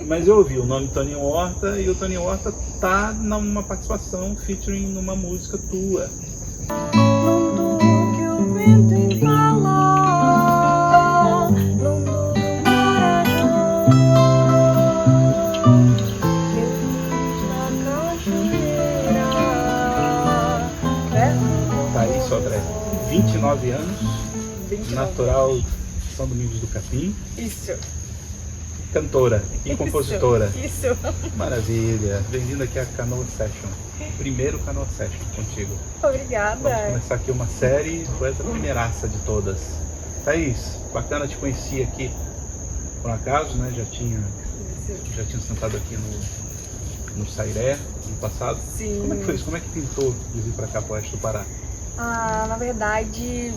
Mas eu ouvi o nome Toninho Horta e o Toninho Horta tá numa participação featuring numa música tua. Mundo que o vento embala, mundo do Marajó. Eu fiz na cachoeira, perto do Thaís Sodré, 29 anos, 29. natural de São Domingos do Capim, Isso. cantora e compositora. Isso. Maravilha, bem-vinda aqui à Canoa Session. Primeiro Canoa Session contigo. Obrigada. Vamos começar aqui uma série, tu és a primeiraça de todas. Thaís, bacana te conhecer aqui por acaso, né? Já tinha sentado aqui no Sairé no passado. Sim. Como é que foi isso? Como é que pintou de vir pra cá pro Oeste do Pará? Na verdade,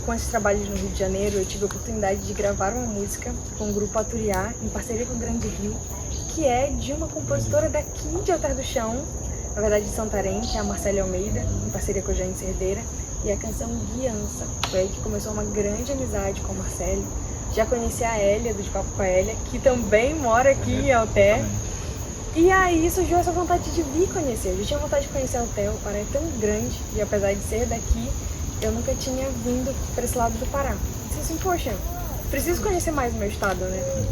com esses trabalhos no Rio de Janeiro, eu tive a oportunidade de gravar uma música com o grupo Aturiá, em parceria com o Grande Rio, que é de uma compositora daqui de Alter do Chão, na verdade de Santarém, que é a Marcele Almeida, em parceria com a Jane Cerdeira, e a canção Guiança. Foi aí que começou uma grande amizade com a Marcele. Já conheci a Hélia, do De Papo com a Hélia, que também mora aqui em Alter. E aí surgiu essa vontade de vir conhecer. Eu já tinha vontade de conhecer Alter, o Pará é tão grande, e apesar de ser daqui, eu nunca tinha vindo para esse lado do Pará. Disse assim, poxa, preciso conhecer mais o meu estado, né?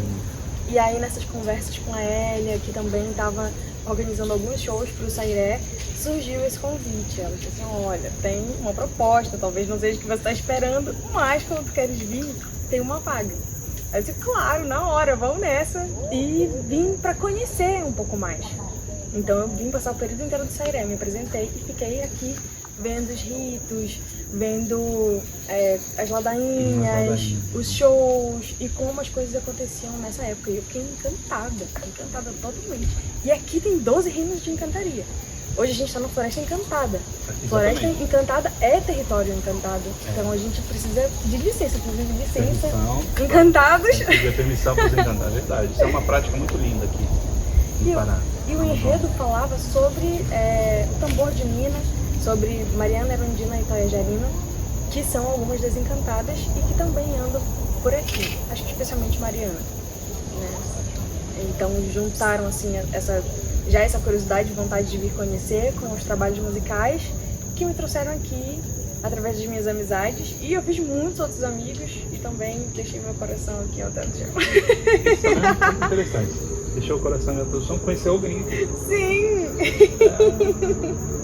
E aí nessas conversas com a Hélia, que também estava organizando alguns shows para o Sairé, surgiu esse convite. Ela disse assim, olha, tem uma proposta, talvez não seja o que você está esperando, mas quando tu queres vir, tem uma vaga. Aí eu disse, claro, na hora, vamos nessa. E vim para conhecer um pouco mais. Então eu vim passar o período inteiro do Sairé, me apresentei e fiquei aqui vendo os ritos, vendo as ladainhas, os shows e como as coisas aconteciam nessa época. E eu fiquei encantada totalmente. E aqui tem 12 rimas de encantaria. Hoje a gente está na Floresta Encantada. Floresta Encantada é território encantado. Então a gente precisa de licença, inclusive licença. Permissão. Encantados. Pedir permissão para os encantados, é verdade. Isso é uma prática muito linda aqui no Pará. E o enredo falava sobre o tambor de Nina, sobre Mariana, Erundina e Toia Jarina, que são algumas das encantadas e que também andam por aqui, acho que especialmente Mariana, né? Então juntaram assim essa curiosidade e vontade de vir conhecer com os trabalhos musicais que me trouxeram aqui através das minhas amizades, e eu fiz muitos outros amigos e também deixei meu coração aqui ao teto. Isso é muito interessante. Deixou o coração na produção, conheceu alguém. Sim!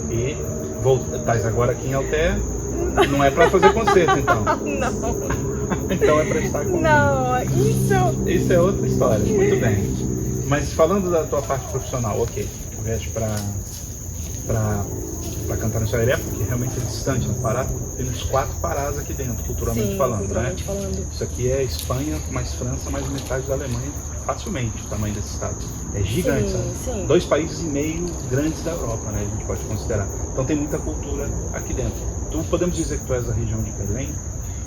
E estás agora aqui em Alter, não é para fazer concerto então? Não. Então é para estar comigo. Não, Isso é outra história, muito bem. Mas falando da tua parte profissional, ok, vieste para cantar no Sairé, porque realmente é distante, no Pará, temos 4 Parás aqui dentro, culturalmente falando, culturalmente né? falando. Isso aqui é Espanha, mais França, mais metade da Alemanha, facilmente o tamanho desse estado. É gigante, sabe? Sim. 2 países e meio grandes da Europa, né? A gente pode considerar. Então tem muita cultura aqui dentro. Tu podemos dizer que tu és da região de Belém?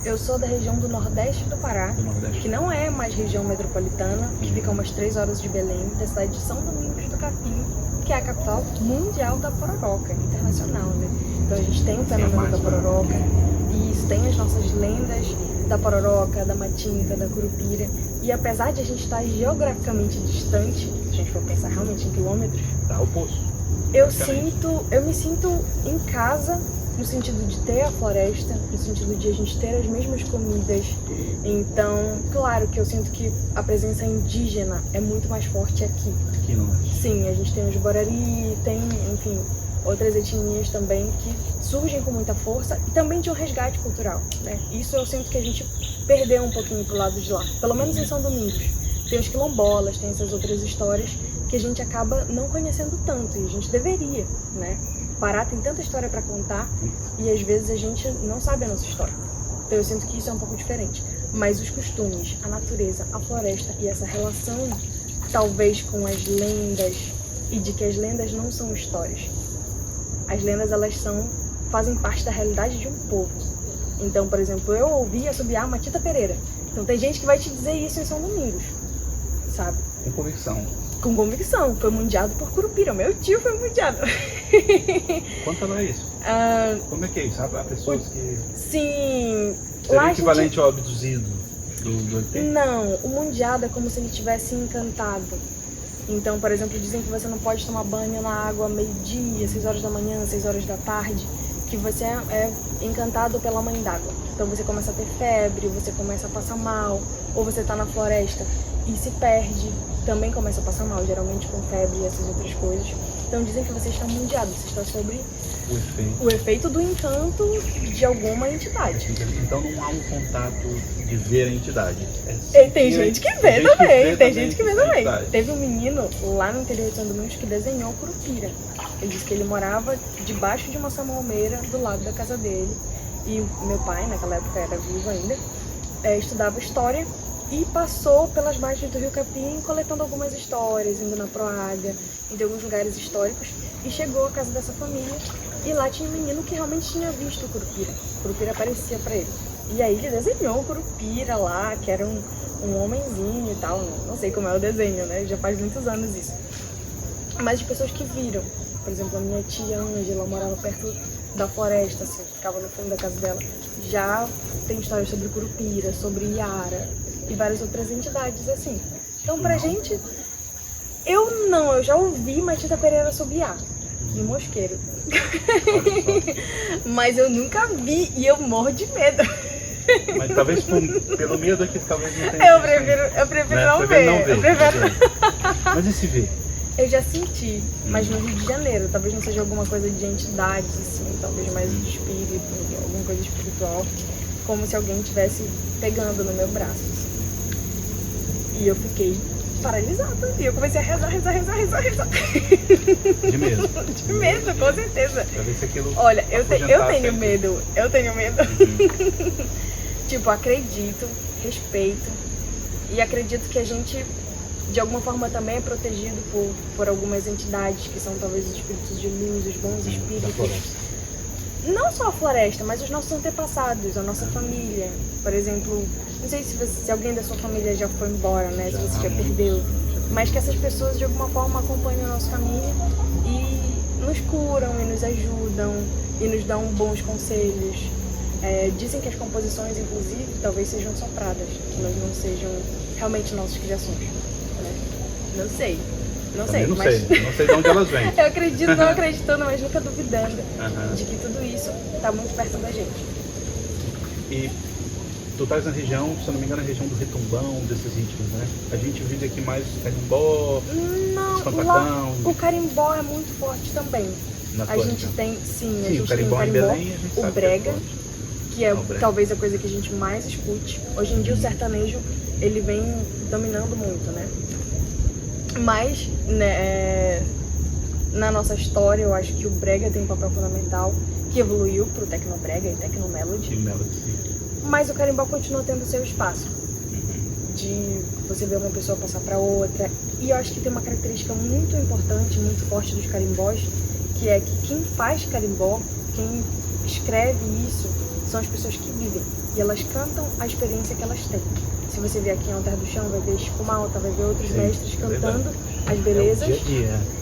Eu sou da região do Nordeste do Pará, Do Nordeste. que não é mais região metropolitana, que fica umas 3 horas de Belém, da cidade de São Domingos do Capim, que é a capital mundial da pororoca, internacional, né? Então a gente tem o fenômeno da pororoca, e isso tem as nossas lendas da pororoca, da matinca, da curupira, e apesar de a gente estar geograficamente distante, se a gente for pensar realmente em quilômetros, Dá o poço. eu me sinto em casa, no sentido de ter a floresta, no sentido de a gente ter as mesmas comidas. Então, claro que eu sinto que a presença indígena é muito mais forte aqui. Aqui não é? Sim, a gente tem os Borari, tem, enfim, outras etnias também que surgem com muita força e também de um resgate cultural, né? Isso eu sinto que a gente perdeu um pouquinho pro lado de lá, pelo menos em São Domingos. Tem os quilombolas, tem essas outras histórias que a gente acaba não conhecendo tanto, e a gente deveria, né? Pará tem tanta história para contar e às vezes a gente não sabe a nossa história. Então eu sinto que isso é um pouco diferente. Mas os costumes, a natureza, a floresta e essa relação talvez com as lendas, e de que as lendas não são histórias. As lendas, elas fazem parte da realidade de um povo. Então, por exemplo, eu ouvi assobiar Matita Pereira. Então tem gente que vai te dizer isso em São Domingos, sabe? Com convicção. Com convicção. Foi mundiado por Curupira. Meu tio foi mundiado. Conta lá isso. Como é que é isso? Há pessoas que... Sim. Seria equivalente ao abduzido. do ET? Não, o mundiado é como se ele tivesse encantado. Então, por exemplo, dizem que você não pode tomar banho na água meio-dia, 6 horas da manhã, 6 horas da tarde, que você é encantado pela mãe d'água. Então você começa a ter febre, você começa a passar mal, ou você tá na floresta e se perde, também começa a passar mal, geralmente com febre e essas outras coisas. Então dizem que você está mundiado, você está sobre o efeito do encanto de alguma entidade. Então não há um contato de ver a entidade. Tem gente que vê também, tem gente que vê também. Teve um menino lá no interior de São Domingos que desenhou Curupira. Ele disse que ele morava debaixo de uma samalmeira do lado da casa dele. E meu pai, naquela época era vivo ainda, estudava história e passou pelas margens do Rio Capim coletando algumas histórias, indo na Proaga, em alguns lugares históricos, e chegou à casa dessa família e lá tinha um menino que realmente tinha visto o Curupira. O Curupira aparecia pra ele. E aí ele desenhou o Curupira lá, que era um homenzinho e tal, não sei como é o desenho, né? Já faz muitos anos isso. Mas de pessoas que viram. Por exemplo, a minha tia Ângela morava perto da floresta, assim, ficava no fundo da casa dela. Já tem histórias sobre Curupira, sobre Iara e várias outras entidades, assim. Então, pra gente, eu já ouvi Matita Pereira assobiar em Mosqueiro. Mas eu nunca vi e eu morro de medo. Mas talvez pelo medo aqui, talvez não tenha. Eu prefiro não ver. Mas e se ver? Eu já senti, mas no Rio de Janeiro, talvez não seja alguma coisa de entidades, assim, talvez mais de espírito, alguma coisa espiritual, como se alguém estivesse pegando no meu braço, assim. E eu fiquei paralisada, e eu comecei a rezar. De medo? De medo, com certeza. Pra ver se aquilo... Olha, eu tenho medo. Uhum. Tipo, acredito, respeito, e acredito que a gente... de alguma forma também é protegido por algumas entidades que são talvez os espíritos de luz, os bons espíritos. Não só a floresta, mas os nossos antepassados, a nossa família. Por exemplo, não sei se alguém da sua família já foi embora, né? Se você já perdeu. Mas que essas pessoas de alguma forma acompanham a nossa família e nos curam e nos ajudam e nos dão bons conselhos. Dizem que as composições, inclusive, talvez sejam sopradas, que elas não sejam realmente nossas criações. Não sei, não sei de onde elas vêm. Eu acredito, não acreditando, mas nunca duvidando de que tudo isso está muito perto da gente. E tu estás na região, se eu não me engano, na região do Retumbão, desses ritmos, né? A gente vive aqui mais carimbó, espantacão. O carimbó é muito forte também. A gente tem, sim, a gente o carimbó tem em Belém, a gente o sabe brega, que é brega. Talvez a coisa que a gente mais escute. Hoje em dia o sertanejo, ele vem dominando muito, né? Mas, né, na nossa história, eu acho que o brega tem um papel fundamental, que evoluiu pro tecnobrega e tecnomelody. Mas o carimbó continua tendo seu espaço, de você ver uma pessoa passar para outra. E eu acho que tem uma característica muito importante, muito forte dos carimbós, que é que quem faz carimbó, quem escreve isso, são as pessoas que vivem. E elas cantam a experiência que elas têm. Se você vier aqui em Alter do Chão, vai ver Chico Malta, vai ver outros mestres cantando as belezas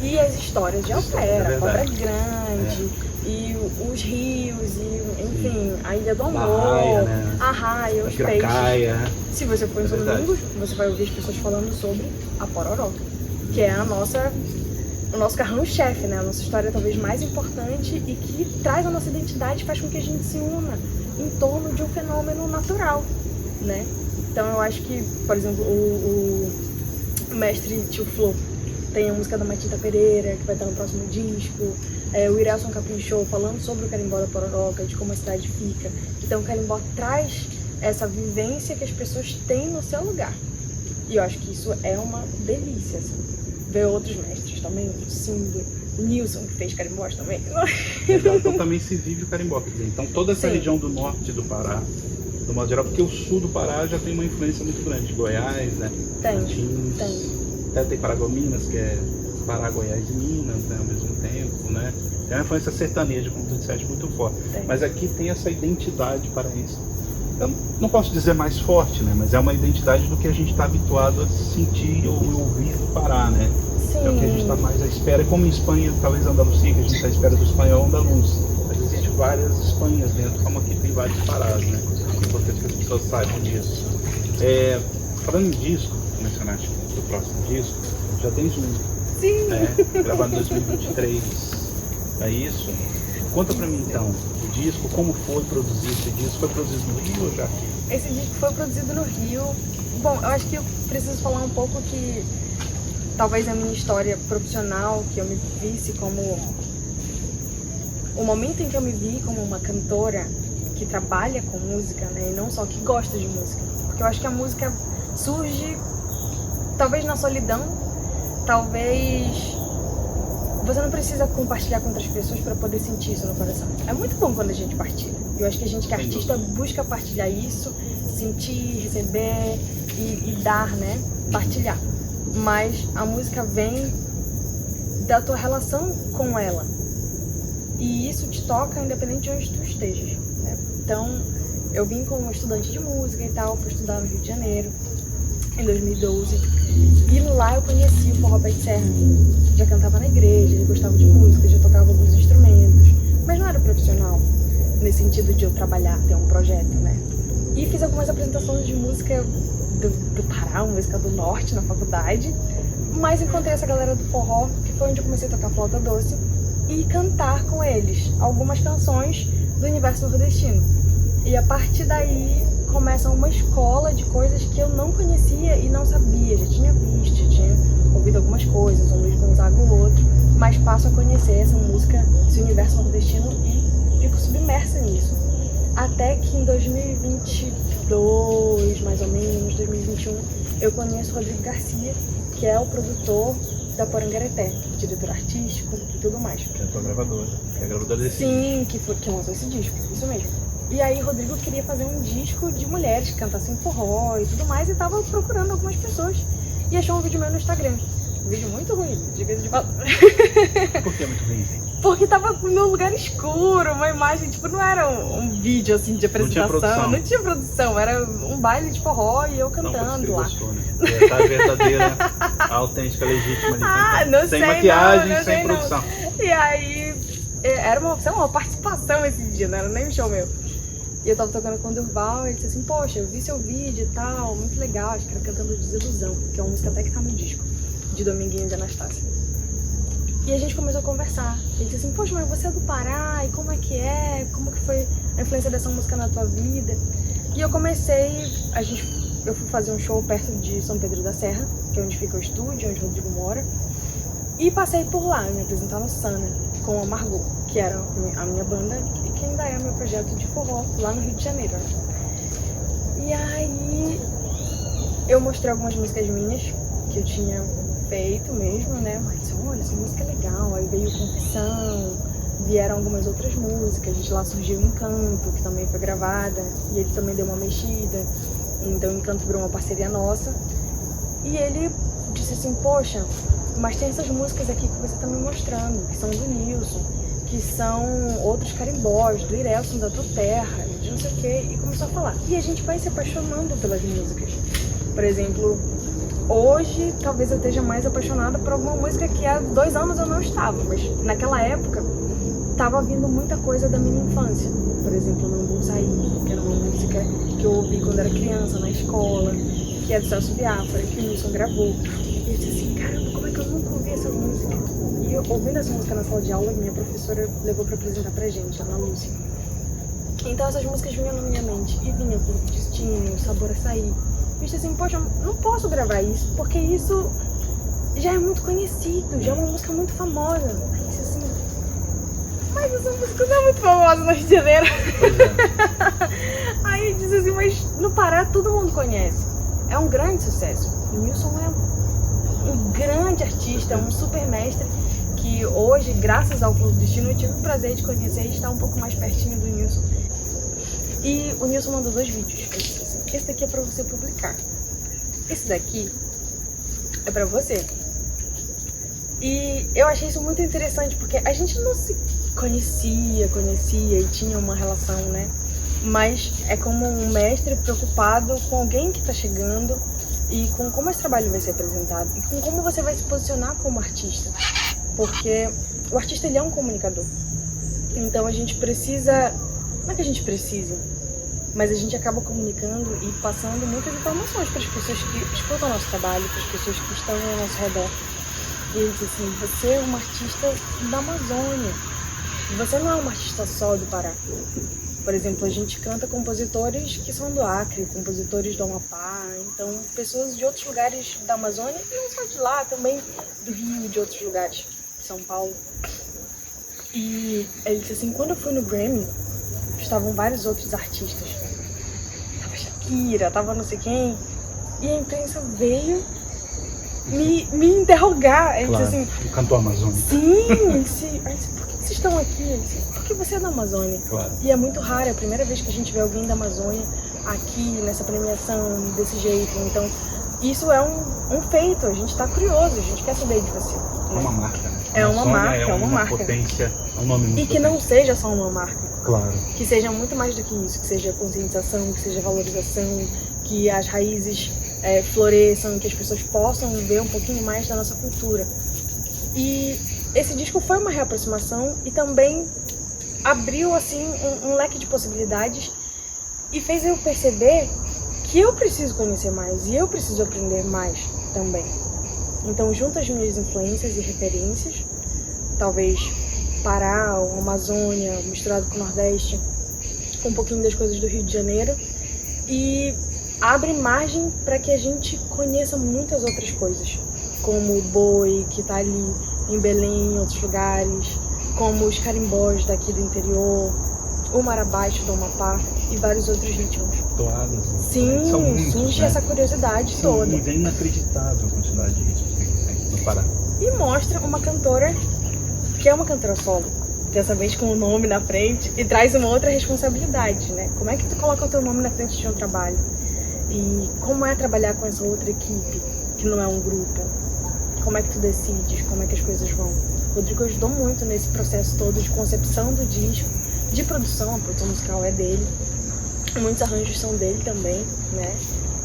e as histórias de Altera, Cobra Grande, e os rios, e enfim, a Ilha do Amor, a Raia, os peixes. Se você for em São Domingos, você vai ouvir as pessoas falando sobre a Pororoca, que é o nosso carrão-chefe, né? A nossa história talvez mais importante e que traz a nossa identidade, faz com que a gente se una em torno de um fenômeno natural, né? Então eu acho que, por exemplo, o mestre Tio Flo tem a música da Matita Pereira, que vai estar no próximo disco, o Irelson caprichou falando sobre o carimbó da Pororoca, de como a cidade fica. Então o carimbó traz essa vivência que as pessoas têm no seu lugar. E eu acho que isso é uma delícia, assim. Ver outros mestres também, o Cindo, o Nilson, que fez carimbós também. Então também se vive o carimbó. Então toda essa região do norte do Pará, do modo geral, porque o sul do Pará já tem uma influência muito grande. Goiás, né? Tem. Até tem Paragominas, que é Pará, Goiás e Minas, né? Ao mesmo tempo, né? Tem uma influência sertaneja, como tu disseste, muito forte. Mas aqui tem essa identidade paraense. Eu não posso dizer mais forte, né? Mas é uma identidade do que a gente está habituado a sentir ou ouvir do Pará, né? Sim. É o que a gente está mais à espera. Como em Espanha, talvez Andalucia, que a gente está à espera do espanhol andaluz. Mas existe várias Espanhas dentro, como aqui tem vários Parás, né? É importante que as pessoas saibam disso. Falando em disco, mencionaste do próximo disco, já tens um. Sim! Gravado em 2023. É isso? Conta pra mim então, o disco, como foi produzir esse disco? Foi produzido no Rio ou já aqui? Esse disco foi produzido no Rio. Bom, eu acho que eu preciso falar um pouco que talvez a minha história profissional, que eu me visse como... O momento em que eu me vi como uma cantora que trabalha com música, né, e não só que gosta de música. Porque eu acho que a música surge talvez na solidão, talvez você não precisa compartilhar com outras pessoas para poder sentir isso no coração. É muito bom quando a gente partilha. Eu acho que a gente que é artista busca partilhar isso, sentir, receber e dar, né? Partilhar. Mas a música vem da tua relação com ela. E isso te toca independente de onde tu estejas, né? Então, eu vim como estudante de música e tal, fui estudar no Rio de Janeiro em 2012. E lá eu conheci o forró pé de serra. Já cantava na igreja, já gostava de música, já tocava alguns instrumentos. Mas não era profissional, nesse sentido de eu trabalhar, ter um projeto, né? E fiz algumas apresentações de música do Pará, música do Norte na faculdade. Mas encontrei essa galera do forró, que foi onde eu comecei a tocar flauta doce e cantar com eles algumas canções do universo nordestino. E a partir daí começa uma escola de coisas que eu não conhecia e não sabia. Já tinha visto, já tinha ouvido algumas coisas, um Luiz Gonzaga ou outro, mas passo a conhecer essa música, esse universo nordestino e fico submersa nisso. Até que em 2022, mais ou menos, 2021, eu conheço o Rodrigo Garcia, que é o produtor da Porangareté, diretor artístico e tudo mais. Que é a tua gravadora, que é a gravadora desse disco. Sim, que lançou esse disco, isso mesmo. E aí Rodrigo queria fazer um disco de mulheres que cantassem forró e tudo mais, e tava procurando algumas pessoas. E achou um vídeo meu no Instagram. Um vídeo muito ruim, diga-se de falar. Por que é muito ruim? Porque tava num lugar escuro, uma imagem, tipo, não era um vídeo assim de apresentação, não tinha produção, era um baile de forró e eu cantando lá. Gostou, né? Tá a verdadeira, a autêntica, legítima ali cantando. Não sem sei, maquiagem, não, sem produção. E aí, era uma participação esse dia, não era nem um show meu. E eu tava tocando com o Durval e ele disse assim, poxa, eu vi seu vídeo e tal, muito legal, acho que era cantando Desilusão, que é uma música até que tá no disco, de Dominguinho de Anastácia. E a gente começou a conversar. Ele disse assim, poxa, mas você é do Pará, e como é que é? Como que foi a influência dessa música na tua vida? E eu comecei, eu fui fazer um show perto de São Pedro da Serra, que é onde fica o estúdio, onde o Rodrigo mora. E passei por lá, me apresentar no Sana, com a Margot, que era a minha banda e que ainda é o meu projeto de forró, lá no Rio de Janeiro. E aí, eu mostrei algumas músicas minhas, que eu tinha feito mesmo, né? Mas olha, essa música é legal. Aí veio Confissão, vieram algumas outras músicas. Lá surgiu Encanto, que também foi gravada, e ele também deu uma mexida. Então Encanto virou uma parceria nossa. E ele disse assim, poxa, mas tem essas músicas aqui que você tá me mostrando, que são do Nilson, que são outros carimbós, do Irelson, da tua terra, de não sei o quê. E começou a falar. E a gente vai se apaixonando pelas músicas. Por exemplo, hoje, talvez eu esteja mais apaixonada por alguma música que há 2 anos eu não estava, mas naquela época estava vindo muita coisa da minha infância. Por exemplo, Não Sair, que era uma música que eu ouvi quando era criança, na escola, que é do Celso Biafra, que o Nilson gravou. E eu disse assim, caramba, como é que eu nunca ouvi essa música? E eu, ouvindo essa música na sala de aula, minha professora levou para apresentar pra gente, a Ana Lúcia. Então essas músicas vinham na minha mente, e vinha por Destino, Sabor Açaí. Eu disse assim, poxa, não posso gravar isso, porque isso já é muito conhecido, já é uma música muito famosa. Aí eu disse assim, mas essa música não é muito famosa no Rio de Janeiro. Aí eu disse assim, mas no Pará todo mundo conhece. É um grande sucesso. O Nilson é um grande artista, um super mestre, que hoje, graças ao Clube Destino, eu tive o prazer de conhecer e estar um pouco mais pertinho do Nilson. E o Nilson mandou 2 vídeos. Eu disse assim, esse daqui é pra você publicar. Esse daqui é pra você. E eu achei isso muito interessante, porque a gente não se conhecia e tinha uma relação, né? Mas é como um mestre preocupado com alguém que tá chegando e com como esse trabalho vai ser apresentado e com como você vai se posicionar como artista. Porque o artista, ele é um comunicador. Então a gente precisa, não é que a gente precisa, mas a gente acaba comunicando e passando muitas informações para as pessoas que escutam o nosso trabalho, para as pessoas que estão ao nosso redor. E ele disse assim, você é uma artista da Amazônia, você não é uma artista só do Pará. Por exemplo, a gente canta compositores que são do Acre, compositores do Amapá, então pessoas de outros lugares da Amazônia, e não só de lá, também do Rio, de outros lugares, São Paulo. E ele disse assim, quando eu fui no Grammy, estavam vários outros artistas. Tava Shakira, tava não sei quem, e a imprensa veio me interrogar. Ele Claro, disse assim, o cantor amazônico. sim, ele disse, por que vocês estão aqui? Ele disse, porque você é da Amazônia. Claro. E é muito raro, é a primeira vez que a gente vê alguém da Amazônia aqui nessa premiação, desse jeito. Então, isso é um feito, a gente está curioso, a gente quer saber de você. É uma marca, né? É uma marca, é uma marca. potência, é um nome muito E que não potente. seja só uma marca, Claro. que seja muito mais do que isso, que seja conscientização, que seja valorização, que as raízes floresçam, que as pessoas possam ver um pouquinho mais da nossa cultura. E esse disco foi uma reaproximação e também abriu assim um leque de possibilidades e fez eu perceber que eu preciso conhecer mais e eu preciso aprender mais também. Então, junto às minhas influências e referências, talvez Pará ou Amazônia, misturado com o Nordeste, com um pouquinho das coisas do Rio de Janeiro, e abre margem para que a gente conheça muitas outras coisas, como o boi, que está ali em Belém, em outros lugares, como os carimbós daqui do interior, o marabaixo do Amapá e vários outros ritmos. Toadas. Sim, são muitos, surge né? essa curiosidade toda. É inacreditável a quantidade de ritmos que tem no Pará. E mostra uma cantora que é uma cantora solo, dessa vez com o nome na frente, e traz uma outra responsabilidade, né? Como é que tu coloca o teu nome na frente de um trabalho? E como é trabalhar com essa outra equipe, que não é um grupo? Como é que tu decides? Como é que as coisas vão? O Rodrigo ajudou muito nesse processo todo de concepção do disco, de produção, a produção musical é dele, muitos arranjos são dele também, né?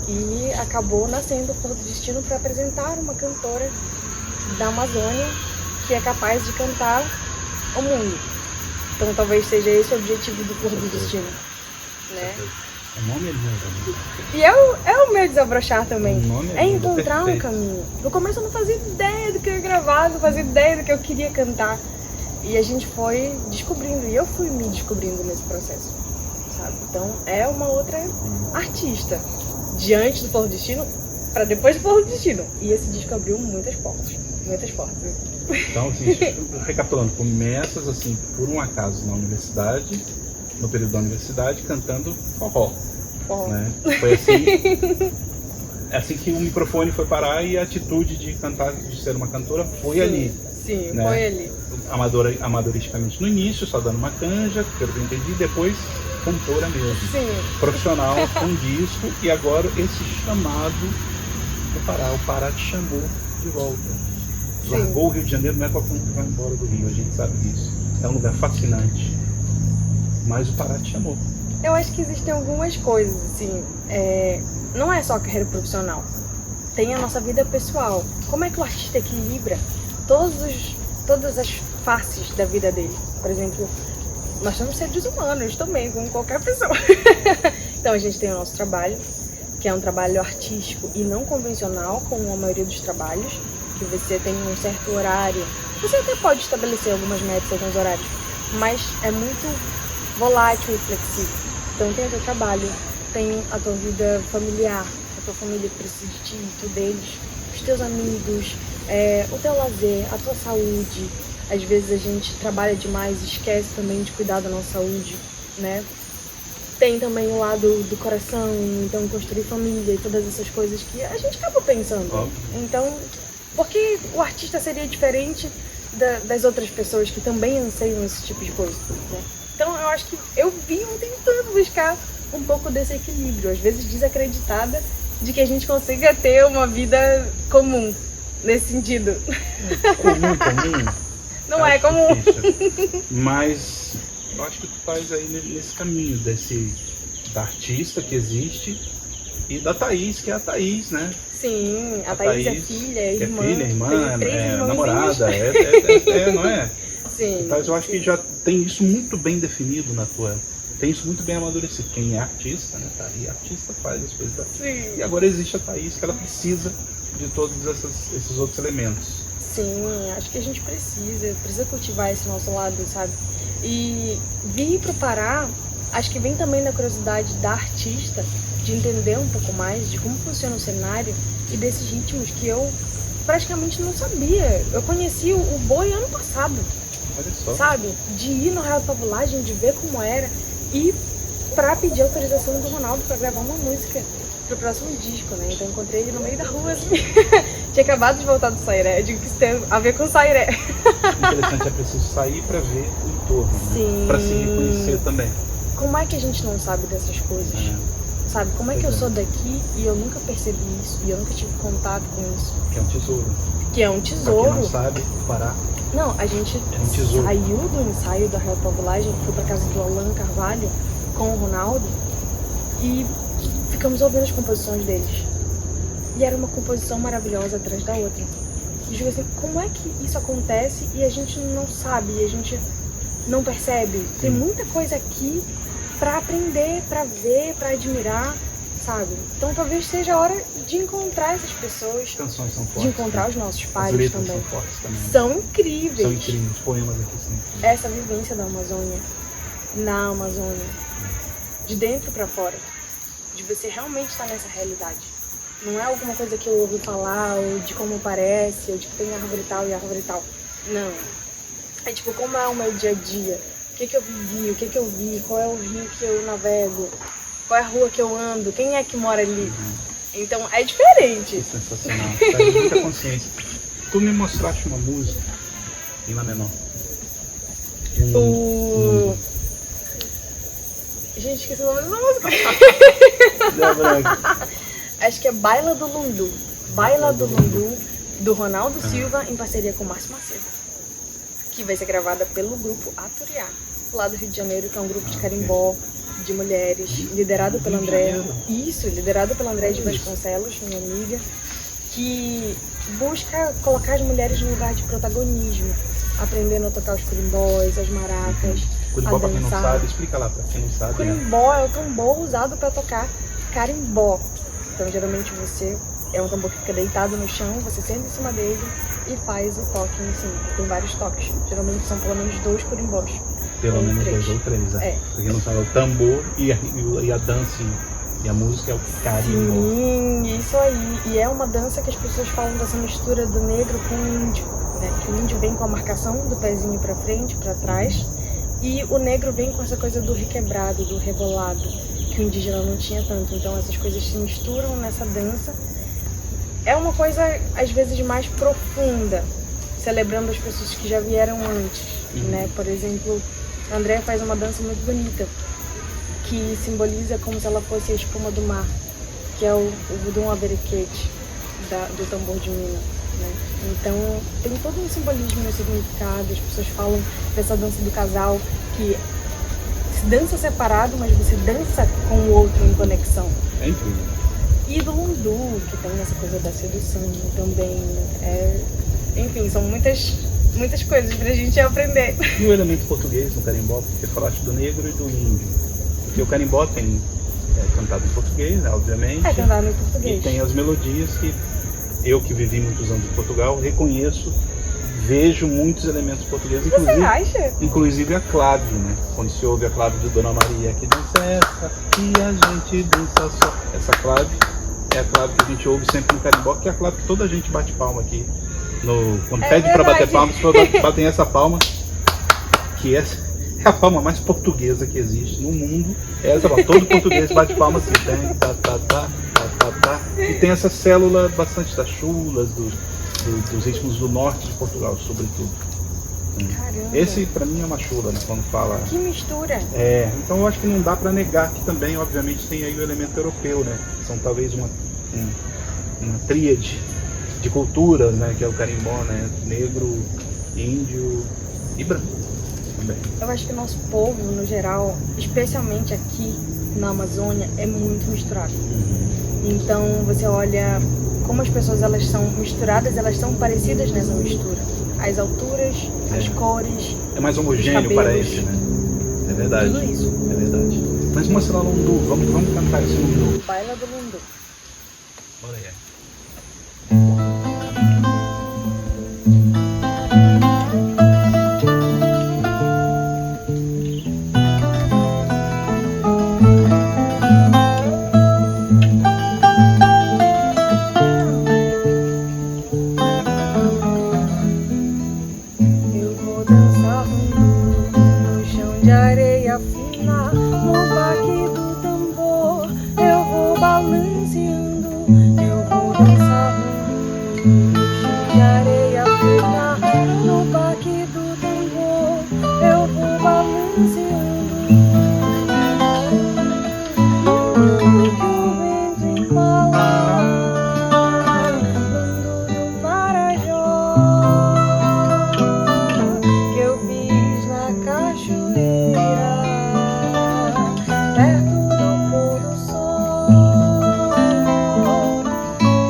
E acabou nascendo o Flor do Destino para apresentar uma cantora da Amazônia que é capaz de cantar o mundo. Então talvez seja esse o objetivo do Flor do Destino, né? O nome é lindo, né? E é o meu desabrochar também. O nome É lindo, encontrar um perfeito. caminho. No começo eu não fazia ideia do que eu ia gravar, não fazia ideia do que eu queria cantar. E a gente foi descobrindo, e eu fui me descobrindo nesse processo, sabe? Então é uma outra artista, diante do Flor do Destino, para depois do Flor do Destino. E esse disco abriu muitas portas, muitas portas. Então, assim, recapitulando, começas assim, por um acaso na universidade, no período da universidade, cantando forró. Forró. Né? Foi assim, assim que o microfone foi parar e a atitude de cantar, de ser uma cantora, foi Sim, ali. Sim, né? foi ali. Amadoristicamente no início, só dando uma canja, pelo que eu entendi, depois cantora mesmo. Sim. Profissional com disco, e agora esse chamado do Pará. O Pará te chamou de volta. Sim. Largou o Rio de Janeiro, não é qualquer um que vai embora do Rio, a gente sabe disso. É um lugar fascinante. Mas o Pará te chamou. Eu acho que existem algumas coisas, assim, não é só a carreira profissional, tem a nossa vida pessoal. Como é que o artista equilibra todas as faces da vida dele? Por exemplo, nós somos seres humanos também, como qualquer pessoa. Então a gente tem o nosso trabalho, que é um trabalho artístico e não convencional, como a maioria dos trabalhos, que você tem um certo horário. Você até pode estabelecer algumas metas, alguns horários, mas é muito volátil e flexível. Então tem o teu trabalho, tem a tua vida familiar, a tua família que precisa de ti, tu deles, os teus amigos, o teu lazer, a tua saúde. Às vezes a gente trabalha demais e esquece também de cuidar da nossa saúde, né? Tem também o lado do coração, então construir família e todas essas coisas que a gente acaba pensando. Então, por que o artista seria diferente das outras pessoas que também anseiam esse tipo de coisa, né? Então eu acho que eu vim tentando buscar um pouco desse equilíbrio, às vezes desacreditada de que a gente consiga ter uma vida comum, nesse sentido. Comum. Não é comum. Difícil. Mas eu acho que tu faz aí nesse caminho da artista que existe e da Thaís, que é a Thaís, né? Sim, a Thaís é filha, é irmã. É filha, irmã, tem 3 irmãozinhos. namorada, não é? Sim. Mas eu acho que já tem isso muito bem definido na tua... Tem isso muito bem amadurecido. Quem é artista, né? Tá aí, artista faz as coisas. Sim. E agora existe a Thaís, que ela precisa de todos esses outros elementos. Sim, acho que a gente precisa cultivar esse nosso lado, sabe? E vir pro Pará, acho que vem também da curiosidade da artista, de entender um pouco mais de como funciona o cenário e desses ritmos que eu praticamente não sabia. Eu conheci o boi ano passado, Olha só. sabe? De ir no Real da Pavulagem, de ver como era e pra pedir autorização do Ronaldo pra gravar uma música pro próximo disco, né? Então eu encontrei ele no meio da rua, assim. Tinha acabado de voltar do Sairé, eu digo que isso tem a ver com o Sairé. Interessante, é preciso sair para ver o entorno, né? Sim. Para se reconhecer também. Como é que a gente não sabe dessas coisas? Sabe, como é que eu sou daqui e eu nunca percebi isso, e eu nunca tive contato com isso? Que é um tesouro. Que é um Pra tesouro. quem não sabe, o Pará Não, a gente é um tesouro. saiu do ensaio da Real Pavulagem, foi pra casa do Alan Carvalho com o Ronaldo e ficamos ouvindo as composições deles. E era uma composição maravilhosa atrás da outra. E digo assim, como é que isso acontece e a gente não sabe, e a gente não percebe? Tem muita coisa aqui pra aprender, pra ver, pra admirar, sabe? Então talvez seja a hora de encontrar essas pessoas, As canções são fortes. de encontrar os nossos As pais letras também. são fortes também. São incríveis. São incríveis. Os poemas aqui sim. Essa vivência da Amazônia, na Amazônia, de dentro pra fora, de você realmente estar nessa realidade. Não é alguma coisa que eu ouvi falar, ou de como parece, ou de que tem árvore tal e árvore tal. Não. É tipo, como é o meu dia a dia? O que eu vivi, o que eu vi, qual é o rio que eu navego, qual é a rua que eu ando, quem é que mora ali. Então é diferente. Que sensacional. Traz muita consciência. Tu me mostraste uma música em Lá menor. Gente, esqueci o nome dessa música. Zé Branco. Acho que é Baila do Lundu. Baila do Lundu, do Ronaldo Silva, em parceria com o Márcio Macedo. Que vai ser gravada pelo grupo Aturiá, lá do Rio de Janeiro, que é um grupo de carimbó, de mulheres, liderado pela Andréa. Isso, liderado pela Andréa de Vasconcelos, minha amiga, que busca colocar as mulheres no lugar de protagonismo, aprendendo a tocar os curimbós, as maracas, Curimbó, a pra quem não dançar. sabe, explica lá pra quem não sabe. Né? Curimbó é o tambor usado para tocar carimbó. Então, geralmente você é um tambor que fica deitado no chão, você senta em cima dele e faz o toque em cima. Tem vários toques. Geralmente são pelo menos 2 curimbós. Pelo ou menos 3. 2 ou 3, É. Pra quem não sabe, é o tambor e a dança e a música é o carimbó. Sim, isso aí. E é uma dança que as pessoas falam dessa mistura do negro com o índio, né? Que o índio vem com a marcação do pezinho pra frente, pra trás, e o negro vem com essa coisa do requebrado, do rebolado, que o indígena não tinha tanto. Então essas coisas se misturam nessa dança. É uma coisa, às vezes, mais profunda, celebrando as pessoas que já vieram antes, né? Por exemplo, a Andréa faz uma dança muito bonita, que simboliza como se ela fosse a espuma do mar, que é o Vudum Aberequete, do tambor de mina, né? Então, tem todo um simbolismo e um significado. As pessoas falam dessa dança do casal, que se dança separado, mas você dança com o outro em conexão. É incrível. E do Lundu, que tem essa coisa da sedução também. Enfim, são muitas coisas pra gente aprender. E o elemento português no carimbó, porque falaste do negro e do índio. Porque o carimbó tem cantado em português, né, obviamente. É cantado em português. E tem as melodias que eu, que vivi muitos anos em Portugal, reconheço, vejo muitos elementos portugueses. Você acha? Inclusive a clave, né? Quando se ouve a clave de Dona Maria, que dança essa, e a gente dança só. Essa clave é a clave que a gente ouve sempre no carimbó, que é a clave que toda a gente bate palma aqui. Quando pede pra bater palma, as pessoas batem essa palma, que essa é a palma mais portuguesa que existe no mundo. É essa palma. Todo português bate palma assim, tem, tá. E tem essa célula bastante das chulas, dos ritmos do norte de Portugal, sobretudo. Caramba. Esse, pra mim, é uma chula, né? Quando fala... Que mistura. Então eu acho que não dá pra negar que também, obviamente, tem aí o elemento europeu, né? São talvez uma tríade de culturas, né? Que é o carimbó, né? Negro, índio e branco também. Eu acho que o nosso povo, no geral, especialmente aqui na Amazônia, é muito misturado. Então você olha como as pessoas elas são misturadas, elas são parecidas nessa mistura. As alturas, as cores, é mais homogêneo, os cabelos, parece, né? É verdade. tudo isso. É verdade. Mas mostra lá o lundu, vamos cantar esse lundu. Baila do lundu. Bora aí. Eu vou dançar lundu no chão de areia fina, no baque do tambor. Eu vou balanceando. Eu vou dançar lundu no chão de areia fina, no baque do tambor. Eu vou balanceando. Lundu que o vento embala, lundu do Marajó, que eu fiz na cachoeira, perto do pôr do sol.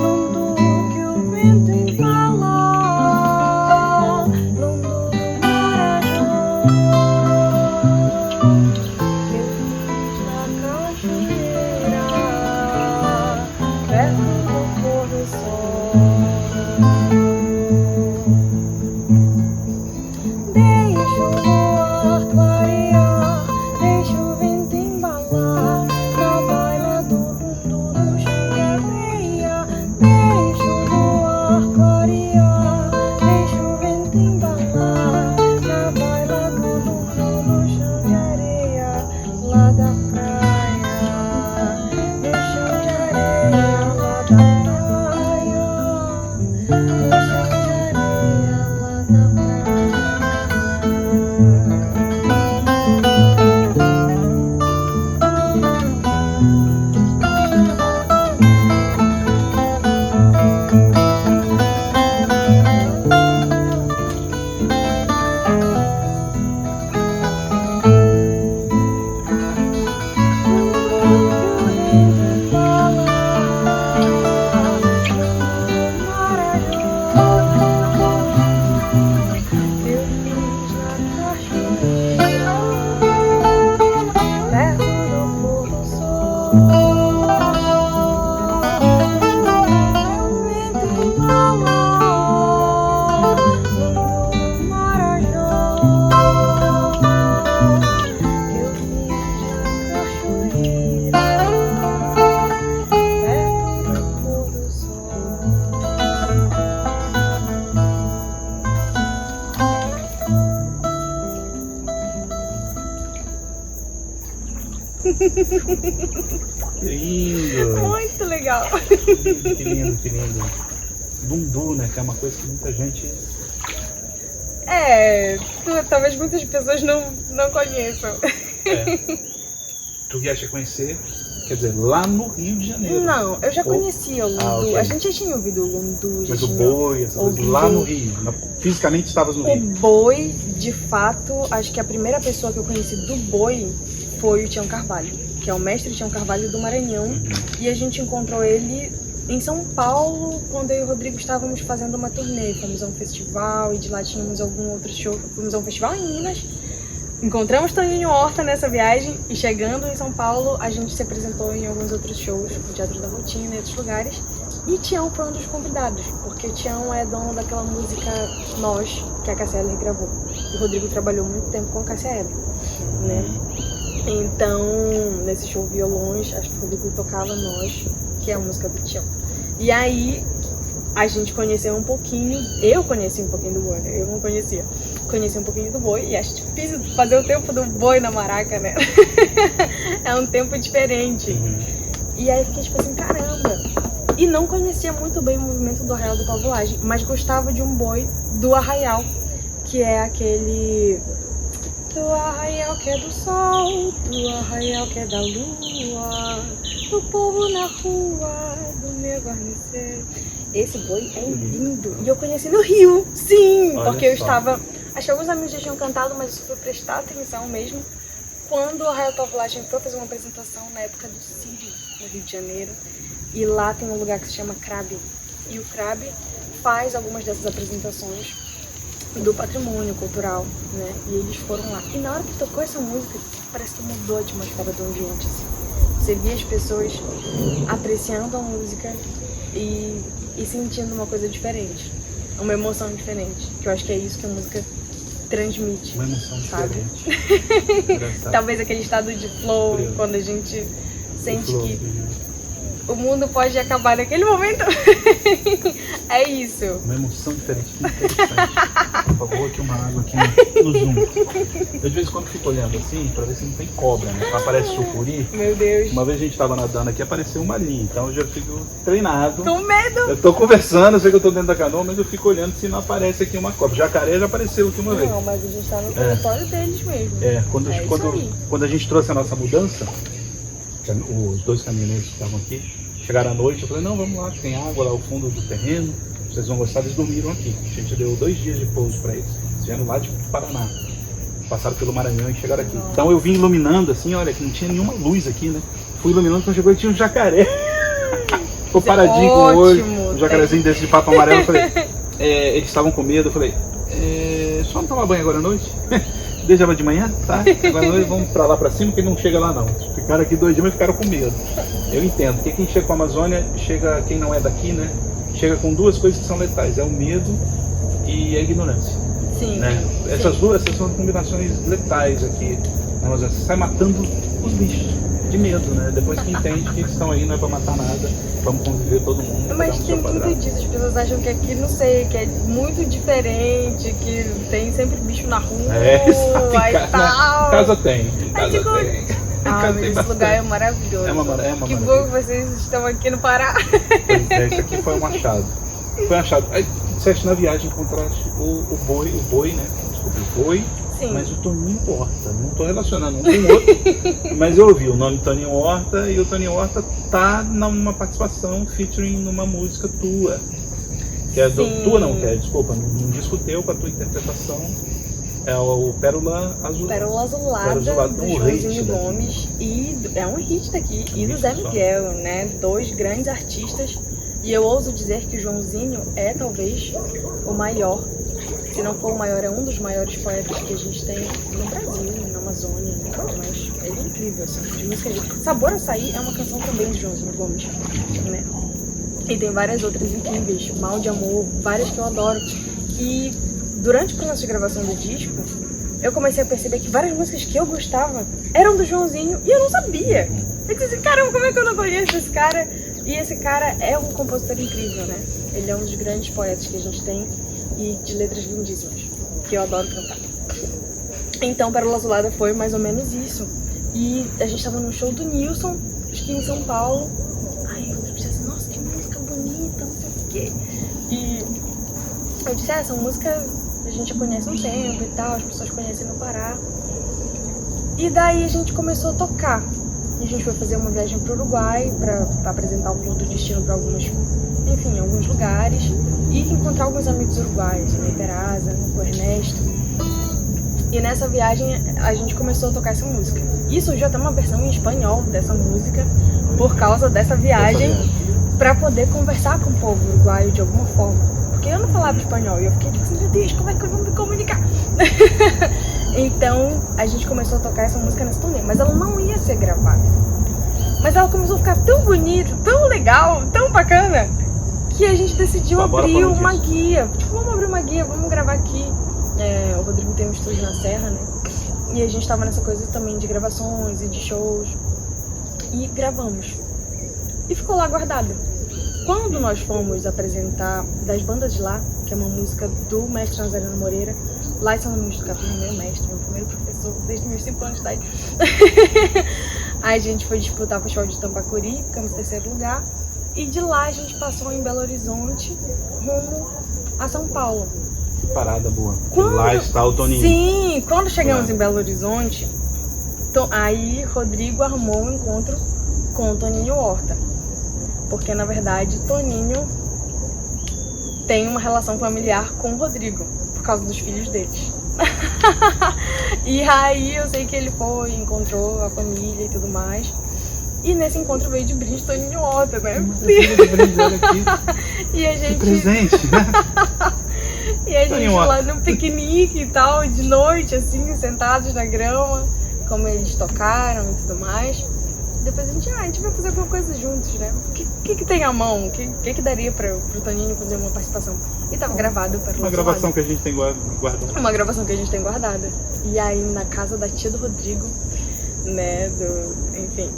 Lundu que o vento embala, lundu do Marajó, que eu fiz na cachoeira, perto do pôr do sol. Deixa o luar clarear, deixa o vento embalar, na baila do lundu no chão de areia. Deixa o luar clarear, deixa o vento embalar, na baila do lundu no chão de areia, lá da praia. No chão de areia, lá da praia. No chão de areia, lá da praia. Que lindo! Muito legal. Que lindo, que lindo. Lundu, né? Que é uma coisa que muita gente... Talvez muitas pessoas não conheçam. Tu vieste a conhecer, quer dizer, lá no Rio de Janeiro. Não, eu já conhecia o lundu. ok. A gente já tinha ouvido o lundu. Mas o boi, essa coisa, lá no Rio. Fisicamente estavas no O Rio. boi, de fato, acho que a primeira pessoa que eu conheci do boi foi o Tião Carvalho, que é o mestre Tião Carvalho do Maranhão. E a gente encontrou ele em São Paulo, quando eu e o Rodrigo estávamos fazendo uma turnê. Fomos a um festival e de lá tínhamos algum outro show. Fomos a um festival em Minas. Encontramos Toninho Horta nessa viagem e chegando em São Paulo, a gente se apresentou em alguns outros shows, no Teatro da Rotina e outros lugares. E Tião foi um dos convidados, porque o Tião é dono daquela música Nós, que a Cássia Eller gravou. O Rodrigo trabalhou muito tempo com a Cássia Eller, né? Então, nesse show Violões, acho que o Rodrigo tocava Nós, que é a música do Tião. E aí, a gente conheceu um pouquinho, eu conheci um pouquinho do boi, né? Eu não conhecia. Conheci um pouquinho do boi e acho difícil fazer o tempo do boi na maraca, né? É um tempo diferente. E aí fiquei tipo assim, caramba. E não conhecia muito bem o movimento do Arraial do Pavulagem, mas gostava de um boi do Arraial, que é aquele... Do arraial que é do sol, do arraial que é da lua, do povo na rua, do meu guarnecer. Esse boi é lindo. E eu conheci no Rio, sim, Olha porque eu só. estava... Acho que alguns amigos já tinham cantado, mas eu fui prestar atenção mesmo quando o Arraial do Pavulagem foi fazer uma apresentação na época do Círio, no Rio de Janeiro. E lá tem um lugar que se chama Crabe, E o CRAB faz algumas dessas apresentações do patrimônio cultural, né? E eles foram lá. E na hora que tocou essa música, parece que mudou a atmosfera do ambiente, assim. Você via as pessoas apreciando a música e sentindo uma coisa diferente. Uma emoção diferente. Que eu acho que é isso que a música transmite. Uma emoção sabe? Diferente. Talvez aquele estado de flow, quando a gente sente que o mundo pode acabar naquele momento. É isso. Uma emoção diferente, que interessante. Por favor, aqui uma água aqui no zoom. Eu de vez em quando fico olhando assim, pra ver se não tem cobra, né? Aparece sucuri. Meu Deus. Uma vez a gente tava nadando aqui, apareceu uma ali. Então eu já fico treinado. Com medo. Eu tô conversando, eu sei que eu tô dentro da canoa, mas eu fico olhando se não aparece aqui uma cobra. Jacaré já apareceu aqui uma vez. Não, mas a gente tá no território deles mesmo. Quando a gente trouxe a nossa mudança, os 2 caminhoneiros que estavam aqui, chegaram à noite, eu falei, não, vamos lá, tem água lá ao fundo do terreno, vocês vão gostar, eles dormiram aqui. A gente deu 2 dias de pouso para eles, eles vieram lá de Paraná, passaram pelo Maranhão e chegaram aqui. Então eu vim iluminando assim, olha, que não tinha nenhuma luz aqui, né? Fui iluminando, quando chegou e tinha um jacaré. Ficou paradinho com o olho, um jacarezinho desse de papo amarelo, eu falei, eles estavam com medo, eu falei, só não tomar banho agora à noite? Deixa de manhã, tá? Agora à noite vamos pra lá pra cima, que não chega lá não. Ficaram aqui 2 dias, mas ficaram com medo. Eu entendo, porque quem chega com a Amazônia, chega, quem não é daqui, né? Chega com 2 coisas que são letais, é o medo e a ignorância. Sim. Né? Essas são combinações letais aqui na Amazônia. Você sai matando os bichos de medo, né? Depois que entende que eles estão aí, não é pra matar nada, vamos conviver todo mundo. Mas tem muito disso, as pessoas acham que aqui, não sei, que é muito diferente, que tem sempre bicho na rua, e tal. Em casa tem, em casa tem. Mas esse lugar é maravilhoso. É uma que bom que vocês estão aqui no Pará. Pois é, isso aqui foi um achado. Foi um achado. Aí, disseste na viagem, encontraste o boi, né? Desculpa, o boi. Sim. Mas o Toninho Horta, não estou relacionando um com o outro, mas eu ouvi o nome Toninho Horta e o Toninho Horta tá numa participação featuring numa música tua. Que é desculpa, num disco teu com a tua interpretação. É o Pérola Azulada. Pérola Azulada do Joãozinho Gomes. E é um hit daqui. E do Zé Miguel, né? 2 grandes artistas. E eu ouso dizer que o Joãozinho é talvez o maior. Se não for o maior, é um dos maiores poetas que a gente tem no Brasil, na Amazônia, mas ele é incrível, assim, de música de... Sabor Açaí é uma canção também de Joãozinho Gomes, né? E tem várias outras incríveis, Mal de Amor, várias que eu adoro. E durante o processo de gravação do disco, eu comecei a perceber que várias músicas que eu gostava eram do Joãozinho e eu não sabia. Eu disse, caramba, como é que eu não conheço esse cara? E esse cara é um compositor incrível, né? Ele é um dos grandes poetas que a gente tem. E de letras lindíssimas, que eu adoro cantar. Então, Pérola Azulada foi mais ou menos isso. E a gente tava no show do Nilson, acho que em São Paulo. Aí eu disse assim, nossa, que música bonita, não sei o quê. E eu disse, essa música a gente já conhece há um tempo e tal, as pessoas conhecem no Pará. E daí a gente começou a tocar. E a gente foi fazer uma viagem pro Uruguai pra apresentar o Flor do Destino pra alguns lugares. E encontrar alguns amigos uruguaios, né? Terasa, o Ernesto. E nessa viagem a gente começou a tocar essa música. E surgiu até uma versão em espanhol dessa música por causa dessa viagem, para poder conversar com o povo uruguaio de alguma forma. Porque eu não falava espanhol e eu fiquei tipo assim, meu Deus, como é que eu vou me comunicar? Então a gente começou a tocar essa música nessa turnê, mas ela não ia ser gravada. Mas ela começou a ficar tão bonita, tão legal, tão bacana, que a gente decidiu abrir uma guia. Tipo, vamos abrir uma guia, vamos gravar aqui. O Rodrigo tem um estúdio na Serra, né? E a gente tava nessa coisa também de gravações e de shows. E gravamos. E ficou lá guardada. Quando nós fomos apresentar Das Bandas de Lá, que é uma música do mestre Nazareno Moreira, lá em São Luís do Capim, meu mestre, meu primeiro professor, desde meus 5 anos de idade. Aí a gente foi disputar o Festival de Tambacuri, ficamos em 3º lugar. E de lá a gente passou em Belo Horizonte, rumo a São Paulo. Parada boa. Lá está o Toninho. Sim, quando chegamos em Belo Horizonte, aí Rodrigo armou um encontro com o Toninho Horta. Porque, na verdade, Toninho tem uma relação familiar com o Rodrigo, por causa dos filhos deles. E aí eu sei que ele foi, encontrou a família e tudo mais. E nesse encontro veio de brinde Toninho Horta, né? De brinde, olha aqui. E a Que gente... presente, né? E a gente Toninho lá Horta. no piquenique e tal, de noite, assim, sentados na grama, como eles tocaram e tudo mais. Depois a gente vai fazer alguma coisa juntos, né? O que tem à mão? O que daria pro Toninho fazer uma participação? E tava gravado para Uma gravação que a gente tem guardada. Uma gravação que a gente tem guardada. E aí na casa da tia do Rodrigo, né? Enfim.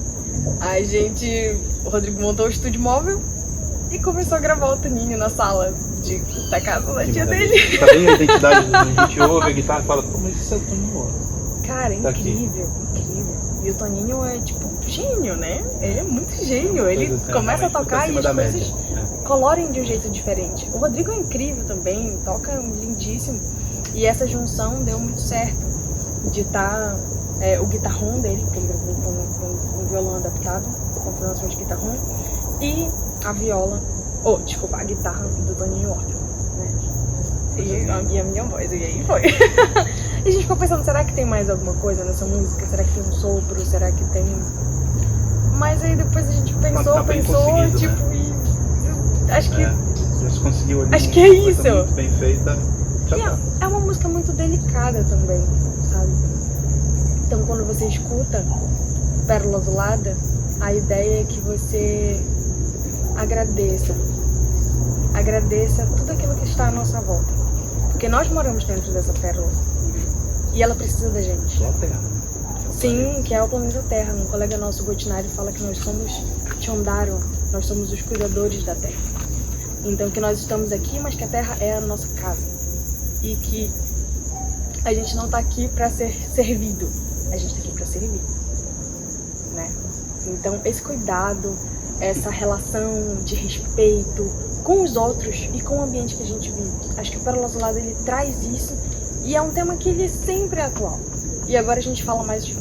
O Rodrigo montou o estúdio móvel e começou a gravar o Toninho na sala da casa da tia dele. Tá bem a identidade do a gente ouve a guitarra e fala, pô, mas isso é o Toninho Horta. Cara, Tá incrível. E o Toninho é tipo gênio, né? Ele é muito gênio. Ele Coisas, né, começa a realmente tocar muito e as acima da coisas média. colorem de um jeito diferente. O Rodrigo é incrível também, toca lindíssimo. E essa junção deu muito certo. De estar o guitarrão dele, que ele gravou com um violão adaptado, com afinação de guitarrão, e a viola, desculpa, a guitarra do Toninho Horta, né? E a minha voz, e aí foi. E a gente ficou pensando, será que tem mais alguma coisa nessa música? Será que tem um sopro? Será que tem... Mas aí depois a gente pensou, tipo, né? e acho que... A gente conseguiu ali. Acho que é uma coisa isso. muito bem feita. Já tá. É uma música muito delicada também, sabe? Então quando você escuta Pérola Azulada, a ideia é que você agradeça tudo aquilo que está à nossa volta. Porque nós moramos dentro dessa pérola e ela precisa da gente. Só a terra, né? Sim, que é o planeta Terra. Um colega nosso, Gotinari, fala que nós somos Chondaru, nós somos os cuidadores da Terra. Então que nós estamos aqui, mas que a Terra é a nossa casa. E que a gente não está aqui para ser servido, a gente está aqui para servir, né? Então esse cuidado, essa relação de respeito com os outros e com o ambiente que a gente vive. Acho que o Pérola Azulada, ele traz isso e é um tema que ele sempre é atual. E agora a gente fala mais de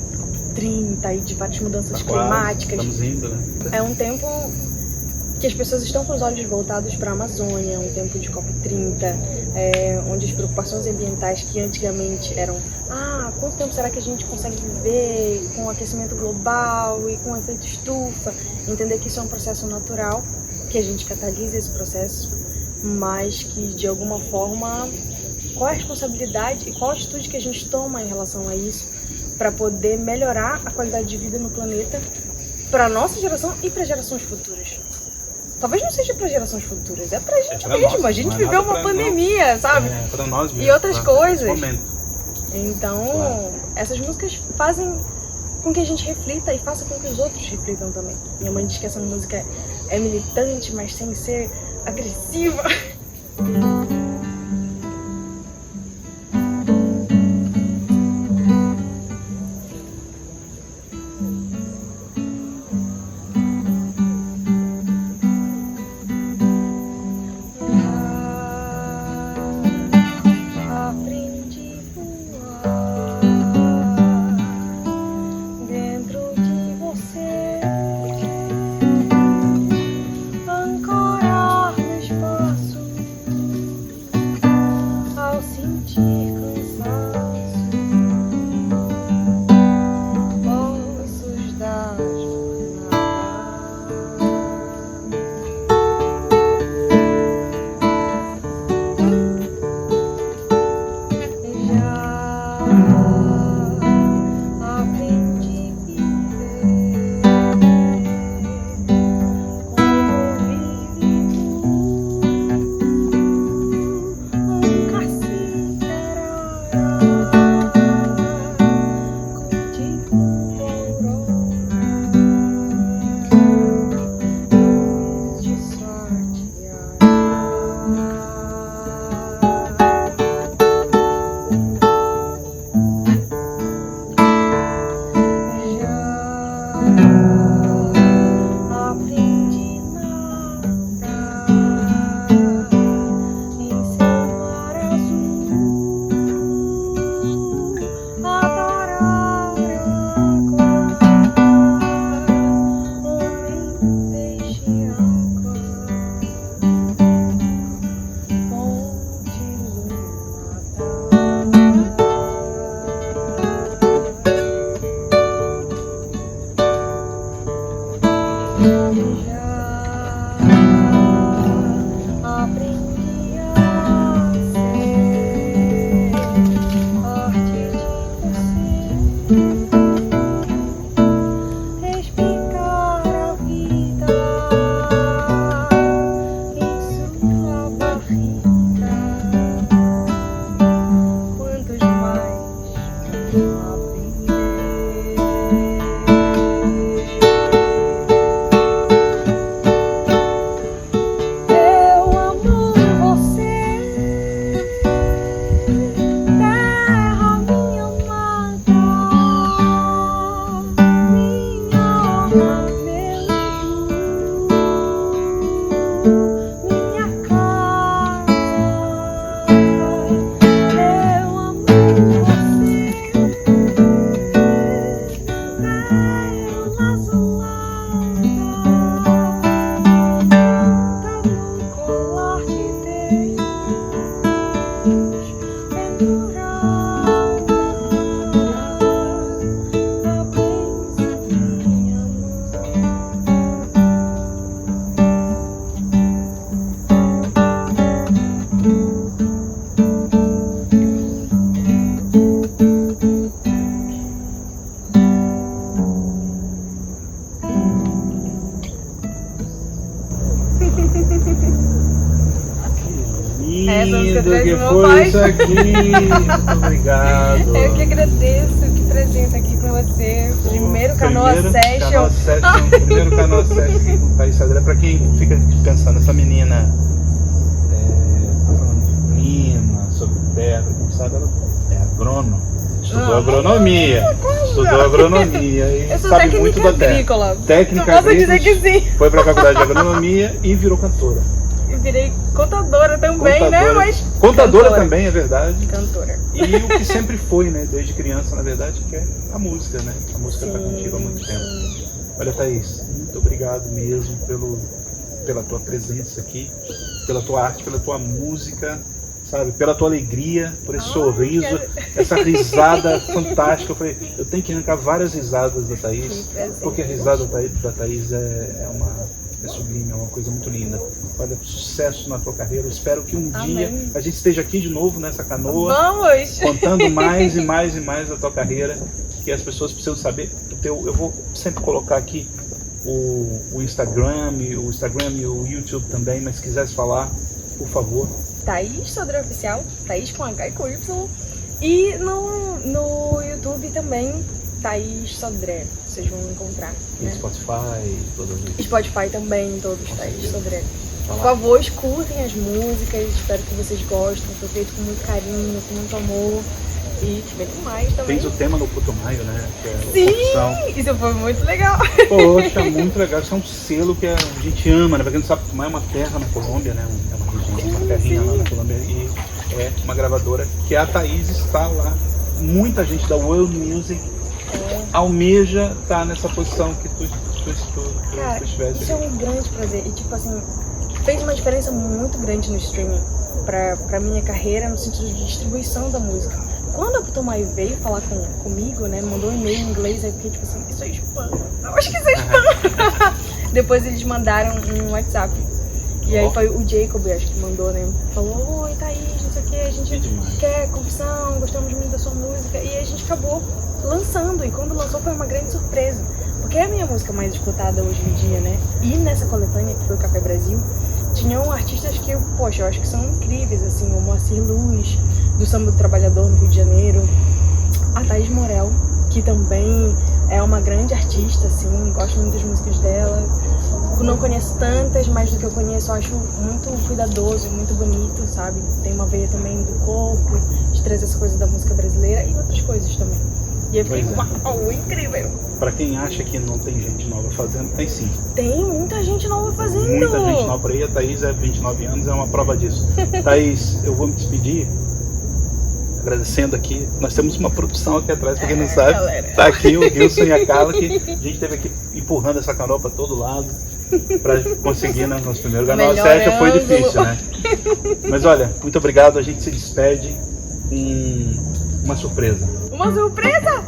30 e de várias mudanças climáticas. Estamos indo, né? É um tempo que as pessoas estão com os olhos voltados para a Amazônia, um tempo de COP30, onde as preocupações ambientais que antigamente eram quanto tempo será que a gente consegue viver com o aquecimento global e com o efeito estufa, entender que isso é um processo natural, que a gente catalisa esse processo, mas que de alguma forma, qual é a responsabilidade e qual a atitude que a gente toma em relação a isso para poder melhorar a qualidade de vida no planeta para a nossa geração e para gerações futuras. Talvez não seja para gerações futuras, é pra gente mesmo. Nós, a gente não é viveu nada uma pra pandemia, sabe? É, para nós mesmo. E outras coisas. Momento. Então, Claro. essas músicas fazem com que a gente reflita e faça com que os outros reflitam também. Minha mãe diz que essa música é militante, mas sem ser agressiva. presente que do meu foi pai. isso aqui. Muito obrigado. Eu que agradeço, que presente aqui com você. Primeiro Canoa Session. Canoa Session, primeiro Canoa Session aqui com Thaís Sodré. Pra quem fica pensando, essa menina tá falando de clima, sobre terra, como sabe, ela é agrônoma. Estudou agronomia. Estudou agronomia e Eu sou sabe técnica muito da terra. agrícola. Técnica Eu posso agrícola. dizer que sim. Foi pra faculdade de agronomia e virou cantora. Eu virei contadora também, né? Mas Contadora cantora. também, é verdade. Cantora. E o que sempre foi, né, desde criança, na verdade, que é a música, né? A música está contigo há muito tempo. sim. Olha, Thaís, muito obrigado mesmo pela tua presença aqui, pela tua arte, pela tua música, sabe? Pela tua alegria, por esse sorriso, essa risada fantástica. Eu falei, eu tenho que arrancar várias risadas da Thaís, porque a risada da Thaís é sublime, é uma coisa muito linda. Olha, sucesso na tua carreira. Eu espero que um dia a gente esteja aqui de novo nessa canoa, Vamos! contando mais e mais e mais da tua carreira, que as pessoas precisam saber. Eu vou sempre colocar aqui o Instagram e o YouTube também, mas se quisesse falar, por favor. Thaís Sodré Oficial, Thaís com H e com Y. E no YouTube também, Thaís Sodré. Vocês vão encontrar. E Né? Spotify, todas as... Spotify também, todos Thaís Sodré. Tá Por lá. favor, escutem as músicas, espero que vocês gostem. Foi feito com muito carinho, com muito amor. E vem com mais também. Fez o tema no Putumayo, né? Que é Sim! opção. Isso foi muito legal. Poxa, muito legal. Isso é um selo que a gente ama, né? Pra quem não sabe, Putumayo é uma terra na Colômbia, né? É uma região, uma terrinha lá na Colômbia. E é uma gravadora que a Thaís está lá. Muita gente da World Music almeja estar nessa posição que tu Cara, estivesse. isso é um grande prazer. E tipo assim, fez uma diferença muito grande no streaming pra minha carreira, no sentido de distribuição da música. Quando a Putumayo veio falar comigo, né, mandou um e-mail em inglês, aí eu fiquei tipo assim, isso é spam. Eu acho que isso é spam. Depois eles mandaram um WhatsApp. E aí foi o Jacob, acho que mandou, né? Falou, oi Thaís, não sei o que, a gente quer confissão, gostamos muito da sua música. E a gente acabou lançando, e quando lançou foi uma grande surpresa. Porque é a minha música mais escutada hoje em dia, né? E nessa coletânea, que foi o Café Brasil, tinham artistas que, poxa, eu acho que são incríveis, assim, o Moacir Luz, do Samba do Trabalhador no Rio de Janeiro, a Thaís Morel, que também é uma grande artista, assim, gosto muito das músicas dela. Não conheço tantas, mas do que eu conheço eu acho muito cuidadoso, muito bonito, sabe? Tem uma veia também do corpo, de trazer essa coisa da música brasileira e outras coisas também. E eu fiquei, uau, incrível! Pra quem acha que não tem gente nova fazendo, tem sim. Tem muita gente nova fazendo! Muita gente nova por aí. A Thaís é 29 anos, é uma prova disso. Thaís, eu vou me despedir agradecendo aqui. Nós temos uma produção aqui atrás, pra quem não sabe. Galera. Tá aqui o Gilson e a Carla, que a gente teve aqui empurrando essa canoa pra todo lado pra conseguir, né, nosso primeiro Canoa Session. Foi difícil, né? Mas olha, muito obrigado. A gente se despede com uma surpresa. Uma surpresa?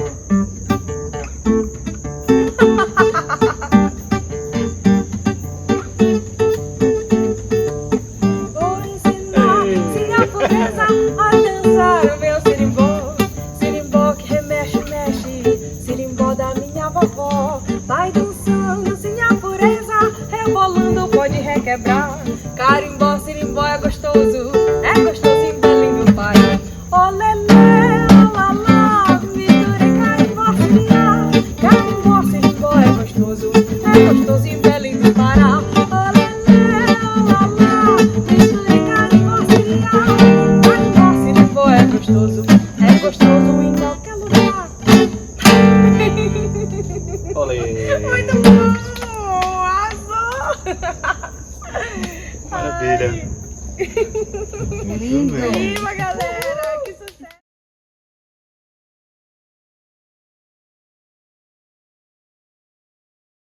Vou ensinar sinapureza a dançar o meu sirimbó. Sirimbó que remexe, mexe, sirimbó da minha vovó. Vai dançando sinapureza, rebolando pode requebrar. Carimbó, sirimbó é gostoso em Belém do Pará. Olelé, olalá, misturei carimbó, sirimbó. Carimbó, sirimbó é gostoso em Belém do Pará. Olelé, olalá, misturei carimbó, sirimbó. Carimbó, sirimbó é gostoso em qualquer lugar. Olê! Muito bom! Arrasou! Maravilha! Ai. Viva, galera!